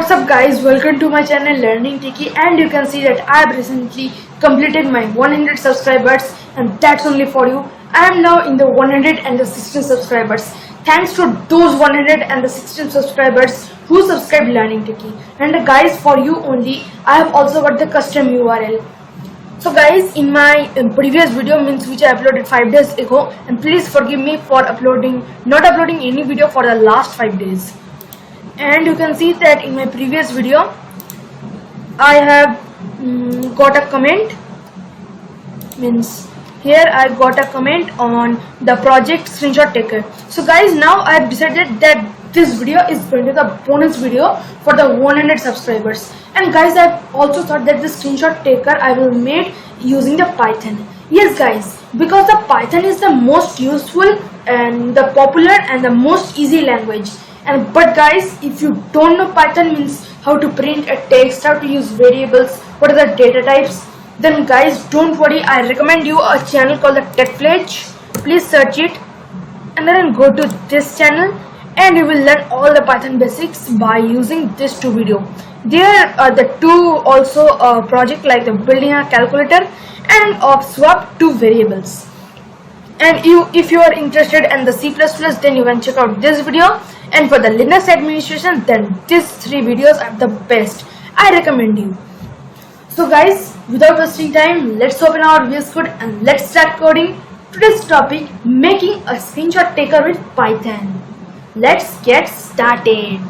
What's up guys, welcome to my channel Learning Techie, and you can see that I have recently completed my 100 subscribers, and that's only for you. I am now in the 116 subscribers. Thanks to those 116 subscribers who subscribed Learning Techie. And guys, for you only, I have also got the custom URL. So guys, in my previous video which I uploaded 5 days ago, and please forgive me for not uploading any video for the last 5 days. And you can see that in my previous video I have got a comment, here I got a comment on the project screenshot taker. So guys, now I have decided that this video is going to be the bonus video for the 100 subscribers. And guys, I have also thought that the screenshot taker I will make using the Python. Yes guys, because the Python is the most useful and the popular and the most easy language. But guys, if you don't know Python, how to print a text, how to use variables, what are the data types, then guys, don't worry, I recommend you a channel called the TechFledge. Please search it and then go to this channel, and you will learn all the Python basics by using this 2 videos. There are the 2 also project like the building a calculator and of swap 2 variables. And if you are interested in the C++, then you can check out this video. And for the Linux administration, then these 3 videos are the best. I recommend you. So guys, without wasting time, let's open our VS Code and let's start coding. Today's topic, making a screenshot taker with Python. Let's get started.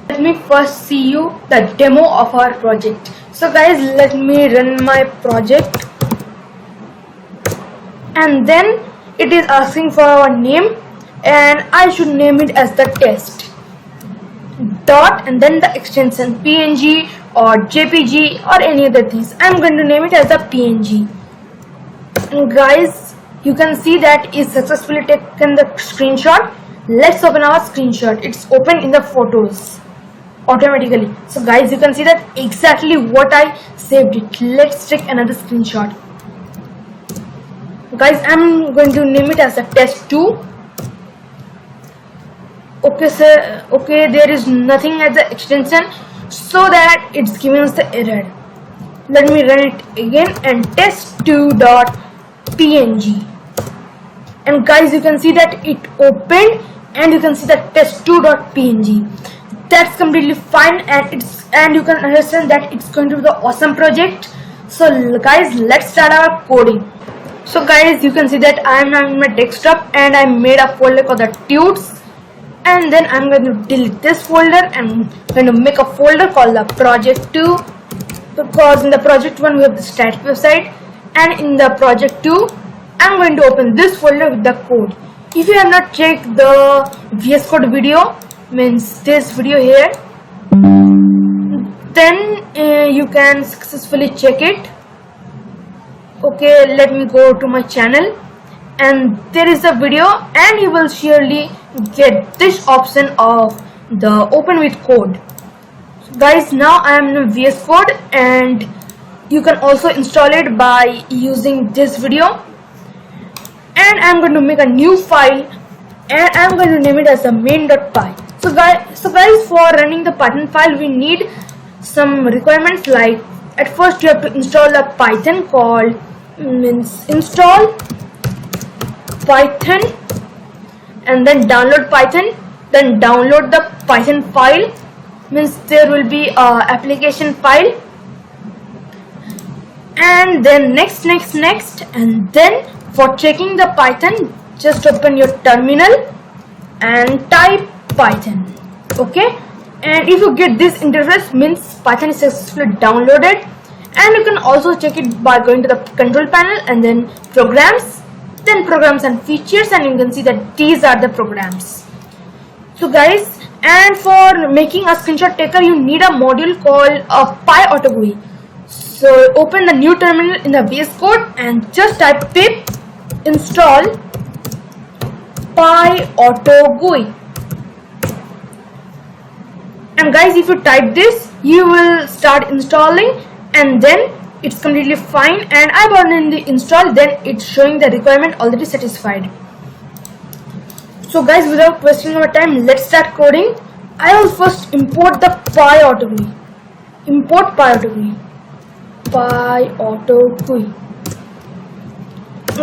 Let me first see you the demo of our project. So guys, let me run my project. And then it is asking for our name, and I should name it as the test dot and then the extension PNG or JPG or any other things. I'm going to name it as the PNG. And guys, you can see that is successfully taken the screenshot. Let's open our screenshot. It's open in the photos automatically. So guys, you can see that exactly what I saved it. Let's take another screenshot. Guys, I'm going to name it as the test2. Okay sir, okay, there is nothing as the extension, so that it's giving us the error. Let me run it again and test2.png. and guys, you can see that it opened, and you can see that test2.png. That's completely fine, and you can understand that it's going to be the awesome project. So guys, let's start our coding. So guys, you can see that I am on my desktop and I made a folder called the tudes. And then I'm going to delete this folder and I'm going to make a folder called the project2, because in the project 1 we have the static website, and in the project 2 I'm going to open this folder with the code. If you have not checked the VS Code video, this video here, then you can successfully check it. Okay, let me go to my channel, and there is a video, and you will surely get this option of the open with code. So guys, now I am in VS Code, and you can also install it by using this video. And I'm going to make a new file, and I'm going to name it as the main.py. So guys, for running the Python file, we need some requirements. Like, at first you have to install the Python called install Python, and then download Python, then download the Python file, there will be a application file, and then next, and then for checking the Python, just open your terminal and type Python. Okay, and if you get this interface, Python is successfully downloaded. And you can also check it by going to the control panel and then programs, then programs and features, and you can see that these are the programs. So guys, and for making a screenshot taker, you need a module called a PyAutoGUI. So open the new terminal in the VS Code and just type pip install PyAutoGUI. And guys, if you type this, you will start installing, and then it's completely fine, and I've already installed, then it's showing the requirement already satisfied. So guys, without wasting our time, let's start coding. I will first import the PyAuto. Import PyAuto. PyAuto.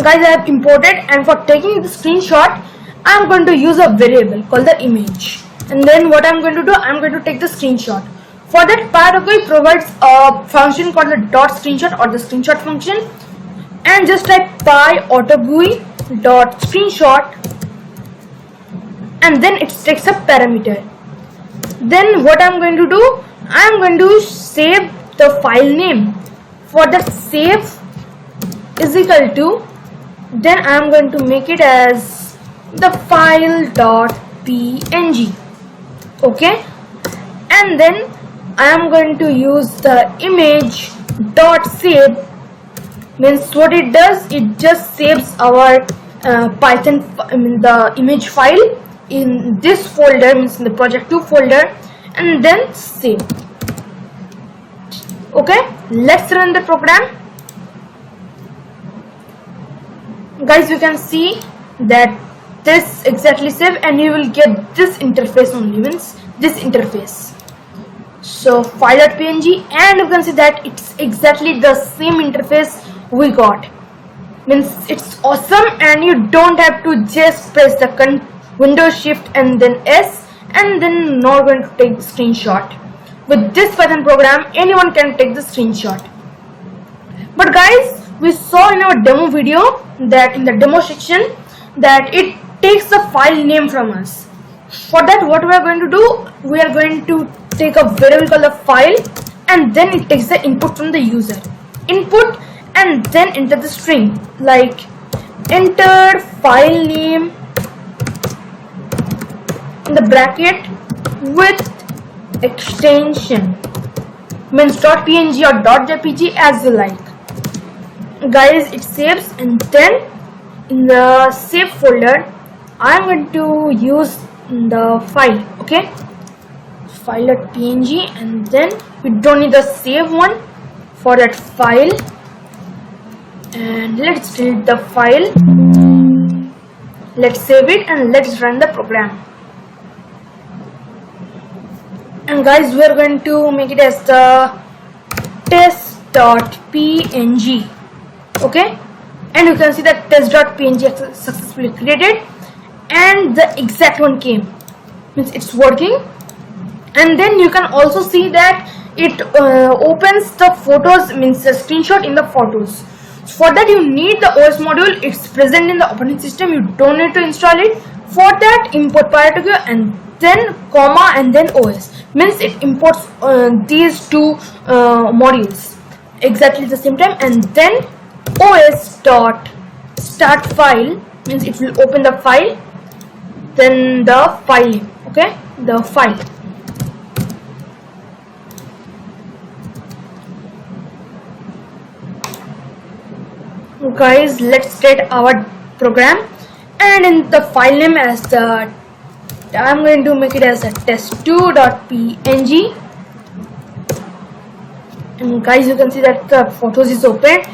Guys, I have imported, and for taking the screenshot I am going to use a variable called the image, and then what I am going to do, I am going to take the screenshot. For that, PyAuto provides a function called the dot screenshot or the screenshot function, and just type PyAuto dot screenshot, and then it takes a parameter. Then what I am going to do, I am going to save the file name. For that, save is equal to, then I am going to make it as the file.png. okay, and then I am going to use the image dot save. Means what it does, it just saves our Python, the image file in this folder, means in the project2 folder, and then save. Okay, let's run the program. Guys, you can see that this exactly save, and you will get this interface only, means this interface. So file.png, and you can see that it's exactly the same interface we got. Means it's awesome, and you don't have to just press the Windows Shift and then S, and then not going to take the screenshot. With this Python program, anyone can take the screenshot. But guys, we saw in our demo video that in the demo section that it takes the file name from us. For that, what we are going to do, we are going to take a variable called the file, and then it takes the input from the user. Input, and then enter the string, like enter file name in the bracket with extension, means .png or .jpg as you like. Guys, it saves, and then in the save folder I am going to use the file, okay, file.png, and then we don't need the save one for that file, and let's delete the file, let's save it, and let's run the program. And guys, we are going to make it as the test.png, okay, and you can see that test.png is successfully created, and the exact one came, means it's working. And then you can also see that it opens the photos, means the screenshot in the photos. For that, you need the OS module. It's present in the operating system, you don't need to install it. For that, import PyAuto and then comma and then OS, means it imports these two modules exactly at the same time, and then os dot start file, means it will open the file, then the file name, okay, the file. Guys, let's get our program, and in the file name as the, I'm going to make it as a test2.png, and guys, you can see that the photos is opened,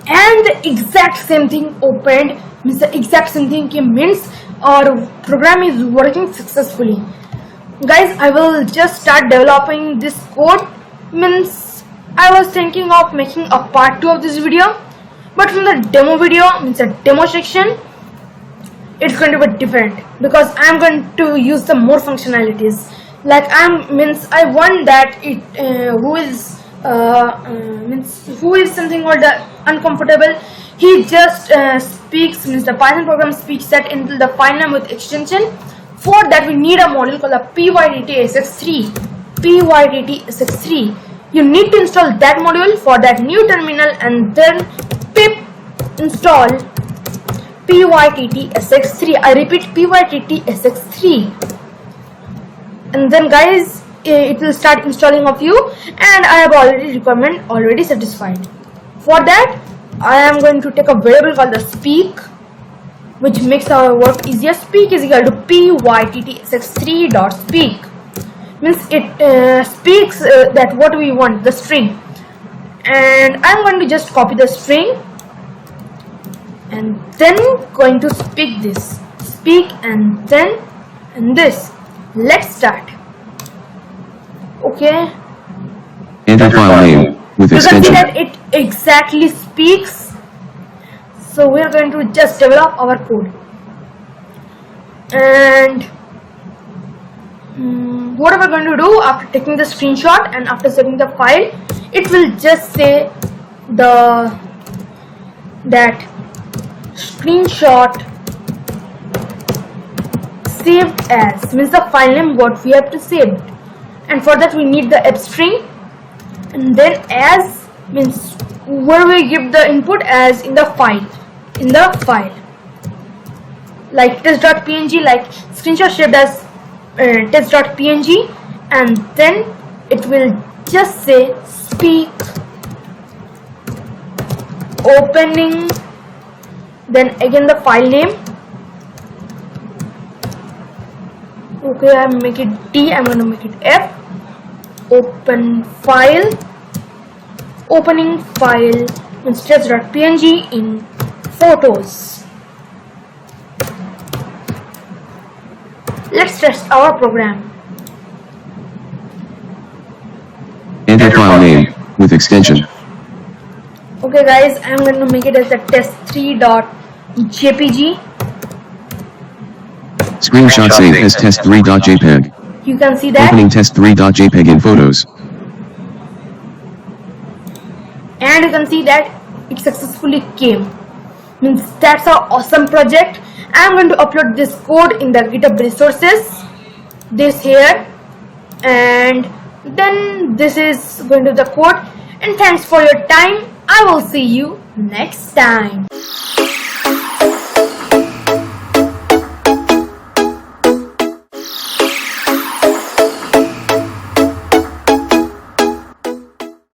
and the exact same thing opened, means the exact same thing came, means our program is working successfully. Guys, I will just start developing this code, means I was thinking of making a part 2 of this video, but from the demo video, means the demo section, it's going to be different, because I'm going to use the more functionalities. Like I want that it who is something called the uncomfortable, he just speaks, means the Python program speaks that into the file name with extension. For that, we need a module called the pyttsx3. pyttsx3, you need to install that module for that new terminal, and then pip install pyttsx3. I repeat, pyttsx3, and then guys, it will start installing of you, and I have already requirement already satisfied. For that, I am going to take a variable called the speak, which makes our work easier. Speak is equal to pyttsx3.speak, means it speaks that what we want, the string, and I'm going to just copy the string and then going to speak this, speak, and then and this. Let's start. Okay, Enter file name with you can see extension. that it exactly speaks. So we are going to just develop our code, and what are we going to do after taking the screenshot and after saving the file? It will just say that screenshot saved as, means the file name what we have to save, and for that we need the app string, and then as means where we give the input as in the file, like test.png, like screenshot saved as test.png, and then it will just say speak opening, then again the file name. Okay, I make it D, I'm going to make it F, open file, opening file means test.png in photos. Let's test our program. Enter file name with extension. Okay guys, I'm going to make it as the test3.jpg. Screenshot save as test3.jpg. You can see that, Opening test3.jpg in photos. and you can see that it successfully came. Means that's our awesome project. I'm going to upload this code in the GitHub resources, this here, and then this is going to the code. And thanks for your time. I will see you next time.